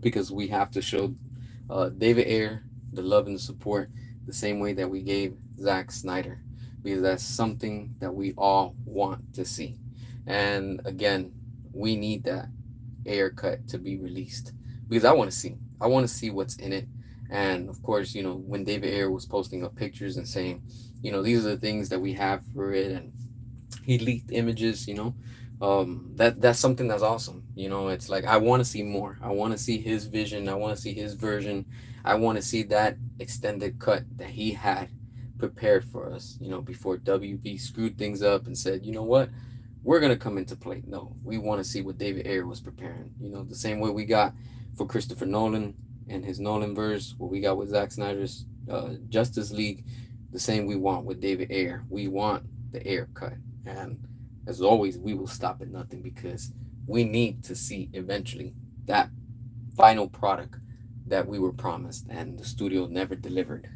because we have to show David Ayer the love and the support the same way that we gave Zack Snyder, because that's something that we all want to see. And again, we need that air cut to be released because I want to see what's in it. And of course, when David Ayer was posting up pictures and saying, these are the things that we have for it, and he leaked images, that's something that's awesome. It's like I want to see more. I want to see his vision. I want to see his version. I want to see that extended cut that he had prepared for us, before WB screwed things up and said, you know what, we're gonna come into play. No, we want to see what David Ayer was preparing. The same way we got for Christopher Nolan and his Nolan verse, what we got with Zack Snyder's Justice League, the same we want with David Ayer. We want the Ayer cut, and as always, we will stop at nothing because we need to see eventually that final product that we were promised, and the studio never delivered.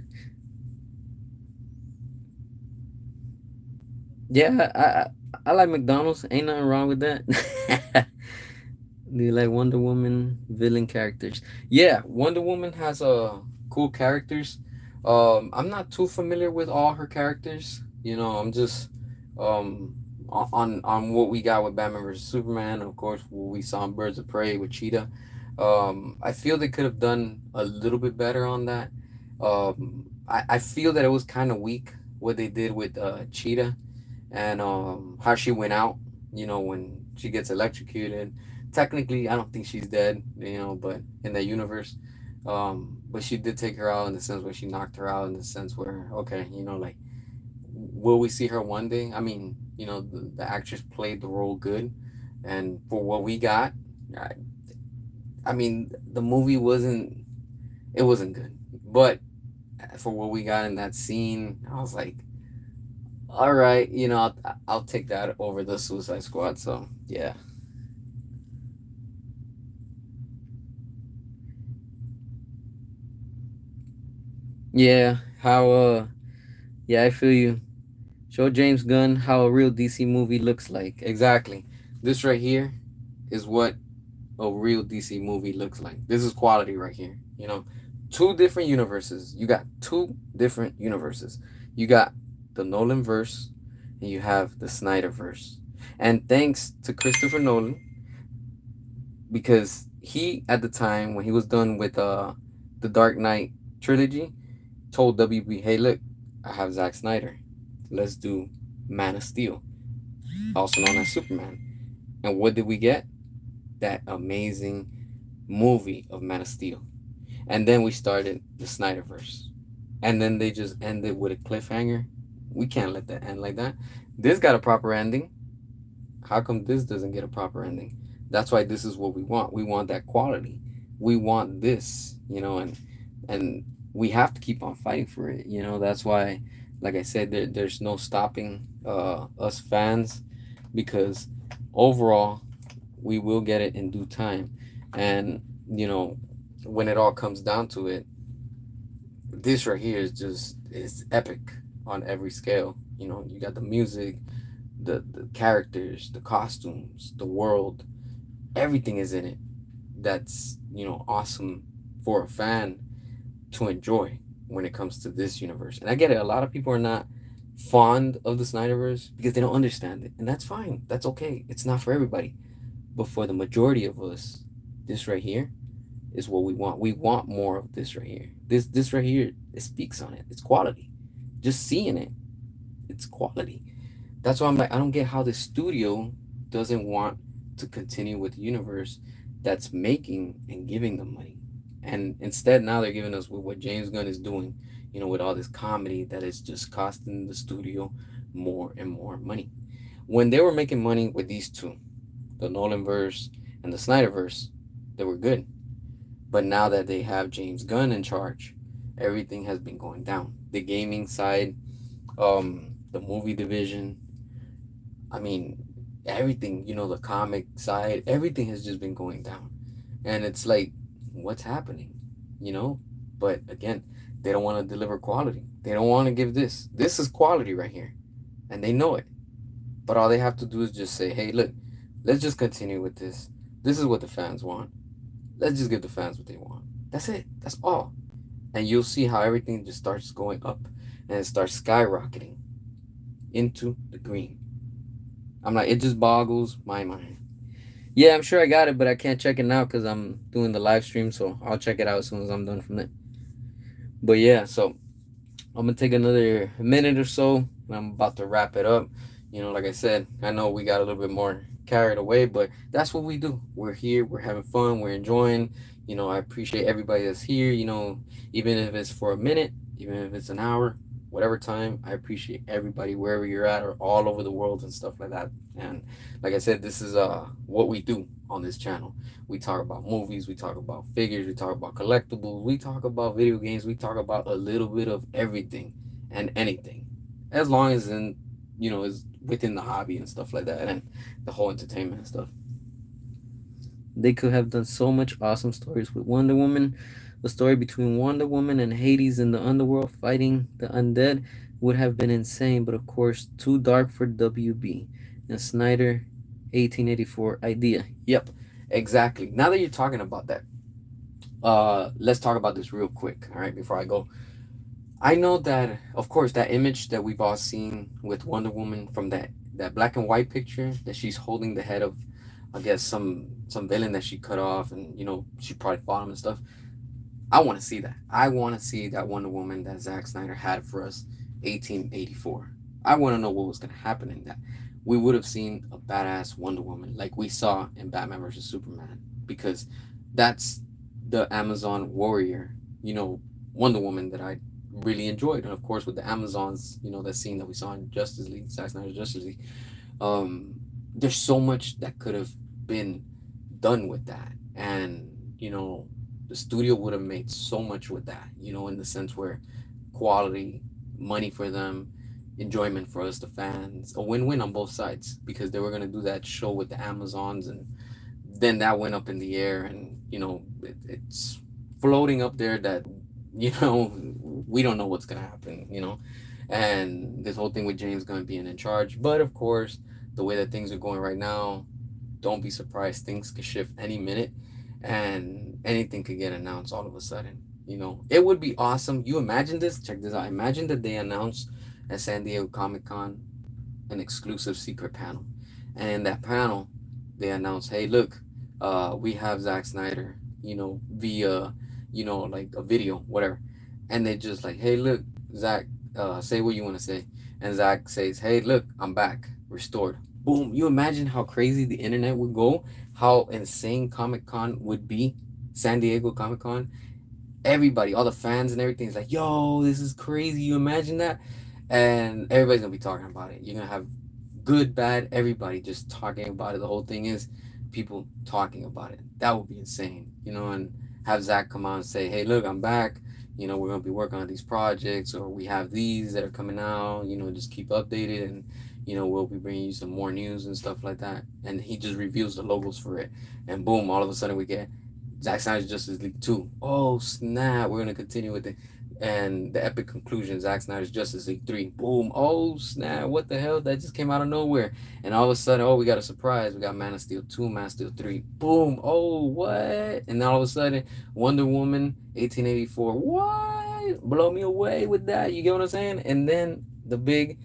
Yeah, I like McDonald's. Ain't nothing wrong with that. Do you like Wonder Woman villain characters? Yeah, Wonder Woman has cool characters. I'm not too familiar with all her characters. I'm just um on what we got with Batman versus Superman. Of course, what we saw in Birds of Prey with Cheetah. I feel they could have done a little bit better on that. I feel that it was kind of weak what they did with Cheetah, and how she went out, when she gets electrocuted. Technically, I don't think she's dead, but in that universe, but she did take her out in the sense where she knocked her out in the sense where, okay, like, will we see her one day? I mean, the actress played the role good, and for what we got, I, I mean, the movie wasn't good, but for what we got in that scene, I was like, all right, I'll take that over the Suicide Squad. So yeah, yeah. How yeah, I feel you. Show James Gunn how a real DC movie looks like. Exactly. This right here is what a real DC movie looks like. This is quality right here. Two different universes. You got two different universes. You got the Nolan verse, and you have the Snyder verse. And thanks to Christopher Nolan, because he, at the time when he was done with the Dark Knight trilogy, told WB, hey, look, I have Zack Snyder. Let's do Man of Steel, also known as Superman. And what did we get? That amazing movie of Man of Steel. And then we started the Snyderverse. And then they just ended with a cliffhanger. We can't let that end like that. This got a proper ending. How come this doesn't get a proper ending? That's why this is what we want. We want that quality. We want this, and we have to keep on fighting for it. That's why, like I said, there's no stopping us fans, because overall we will get it in due time. And when it all comes down to it, this right here is epic on every scale. You got the music, the characters, the costumes, the world, everything is in it. That's awesome for a fan to enjoy when it comes to this universe. And I get it. A lot of people are not fond of the Snyderverse because they don't understand it, and that's fine. That's okay. It's not for everybody, but for the majority of us, this right here is what we want. We want more of this right here. This right here, it speaks on it. It's quality. Just seeing it, it's quality. That's why I'm like, I don't get how the studio doesn't want to continue with the universe that's making and giving them money. And instead, now they're giving us with what James Gunn is doing, with all this comedy that is just costing the studio more and more money. When they were making money with these two, the Nolan verse and the Snyderverse, they were good. But now that they have James Gunn in charge, everything has been going down. The gaming side, the movie division, I mean, everything, the comic side, everything has just been going down. And it's like, what's happening? You know? But again, they don't want to deliver quality. They don't want to give this. This is quality right here. And they know it. But all they have to do is just say, hey, look, let's just continue with this. This is what the fans want. Let's just give the fans what they want. That's it. That's all. And you'll see how everything just starts going up and it starts skyrocketing into the green. I'm like, it just boggles my mind. Yeah, I'm sure I got it, but I can't check it now because I'm doing the live stream. So I'll check it out as soon as I'm done from it. But yeah, so I'm gonna take another minute or so, and I'm about to wrap it up. Like I said, I know we got a little bit more carried away, but that's what we do. We're here, we're having fun, we're enjoying. I appreciate everybody that's here. Even if it's for a minute, even if it's an hour, whatever time, I appreciate everybody wherever you're at or all over the world and stuff like that. And like I said, this is what we do on this channel. We talk about movies, we talk about figures, we talk about collectibles, we talk about video games, we talk about a little bit of everything and anything. As long as is within the hobby and stuff like that and the whole entertainment and stuff. They could have done so much awesome stories with Wonder Woman. A story between Wonder Woman and Hades in the underworld fighting the undead would have been insane, but of course, too dark for WB. And Snyder, 1884 idea. Yep, exactly. Now that you're talking about that, let's talk about this real quick, all right, before I go. I know that, of course, that image that we've all seen with Wonder Woman from that black and white picture that she's holding the head of, I guess some villain that she cut off, and she probably fought him and stuff. I want to see that. I want to see that Wonder Woman that Zack Snyder had for us, 1884. I want to know what was going to happen in that. We would have seen a badass Wonder Woman like we saw in Batman versus Superman, because that's the Amazon warrior, Wonder Woman that I really enjoyed. And of course, with the Amazons, that scene that we saw in Justice League, Zack Snyder's Justice League, um, there's so much that could have been done with that. And, the studio would have made so much with that, in the sense where quality, money for them, enjoyment for us, the fans, a win-win on both sides, because they were going to do that show with the Amazons, and then that went up in the air, and it's floating up there that we don't know what's going to happen, and this whole thing with James Gunn being in charge. But of course, the way that things are going right now, don't be surprised, things could shift any minute, and anything could get announced all of a sudden. It would be awesome. You imagine this, check this out, imagine that they announce at San Diego Comic-Con an exclusive secret panel, and in that panel they announce, hey, look, we have Zack Snyder, via like a video, whatever, and they just like, hey, look, Zack, say what you want to say, and Zack says, hey, look, I'm back, restored. Boom! You imagine how crazy the internet would go, how insane Comic Con would be, San Diego Comic Con. Everybody, all the fans and everything is like, yo, this is crazy. You imagine that? And everybody's gonna be talking about it. You're gonna have good, bad, everybody just talking about it. The whole thing is people talking about it. That would be insane, and have Zach come on and say, hey, look, I'm back. We're gonna be working on these projects, or we have these that are coming out. Just keep updated, and we'll be bringing you some more news and stuff like that. And he just reveals the logos for it, and boom, all of a sudden we get Zack Snyder's Justice League 2. Oh snap, we're gonna continue with it. And the epic conclusion, Zack Snyder's Justice League 3. Boom. Oh snap, what the hell? That just came out of nowhere. And all of a sudden, oh, we got a surprise. We got Man of Steel 2, Man of Steel 3. Boom. Oh, what? And all of a sudden, Wonder Woman 1884. What? Blow me away with that. You get what I'm saying? And then the big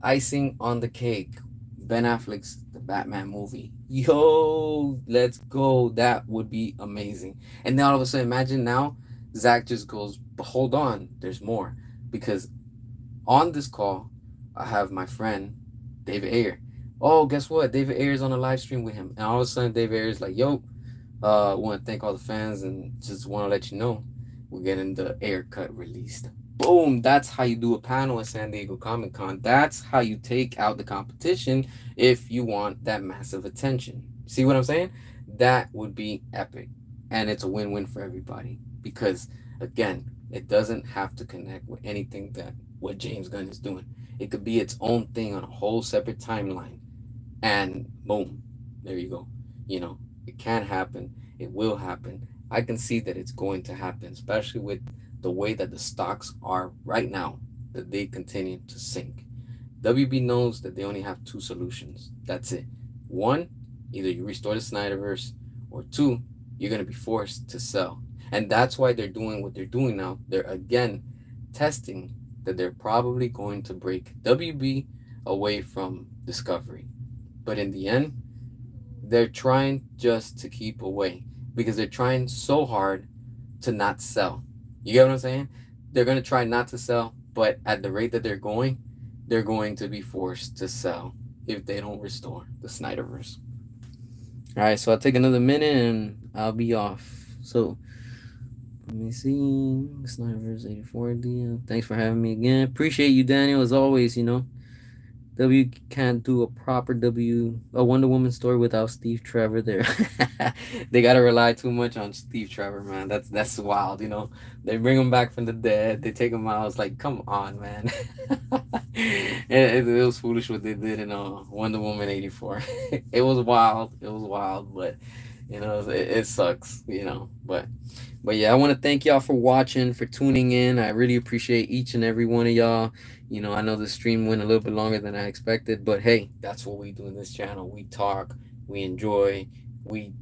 icing on the cake, Ben Affleck's The Batman movie. Yo, let's go. That would be amazing. And then all of a sudden, imagine now, Zach just goes, but hold on, there's more. Because on this call, I have my friend, David Ayer. Oh, guess what? David Ayer's on a live stream with him. And all of a sudden, David Ayer's like, yo, I want to thank all the fans and just want to let you know we're getting the Ayer cut released. Boom, that's how you do a panel at San Diego Comic Con. That's how you take out the competition if you want that massive attention. See what I'm saying? That would be epic. And it's a win-win for everybody. Because, again, it doesn't have to connect with anything that what James Gunn is doing. It could be its own thing on a whole separate timeline. And boom, there you go. It can happen. It will happen. I can see that it's going to happen, especially with the way that the stocks are right now, that they continue to sink. WB knows that they only have two solutions. That's it. One, either you restore the Snyderverse, or two, you're going to be forced to sell. And that's why they're doing what they're doing now. They're again testing that they're probably going to break WB away from Discovery. But in the end, They're trying just to keep away because they're trying so hard to not sell. You get what I'm saying? They're going to try not to sell, but at the rate that they're going to be forced to sell if they don't restore the Snyderverse. All right, so I'll take another minute and I'll be off. So let me see. Snyderverse 84 deal. Thanks for having me again. Appreciate you, Daniel, as always. W can't do a Wonder Woman story without Steve Trevor there. They gotta rely too much on Steve Trevor, man. That's wild. They bring him back from the dead. They take him out. It's like, come on, man. It was foolish what they did in Wonder Woman 84. It was wild. It was wild, but it sucks. But yeah, I want to thank y'all for watching, for tuning in. I really appreciate each and every one of y'all. I know the stream went a little bit longer than I expected, but hey, that's what we do in this channel. We talk, we enjoy, we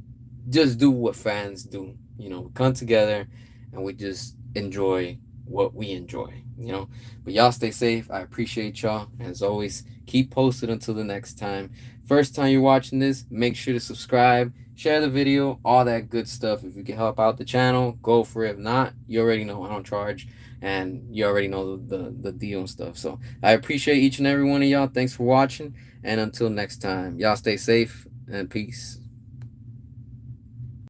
just do what fans do. We come together and we just enjoy what we enjoy. But y'all stay safe. I appreciate y'all. As always, keep posted until the next time. First time you're watching this, make sure to subscribe, share the video, all that good stuff. If you can help out the channel, go for it. If not, you already know I don't charge, and you already know the deal and stuff. So I appreciate each and every one of y'all. Thanks for watching, and until next time, y'all stay safe and peace.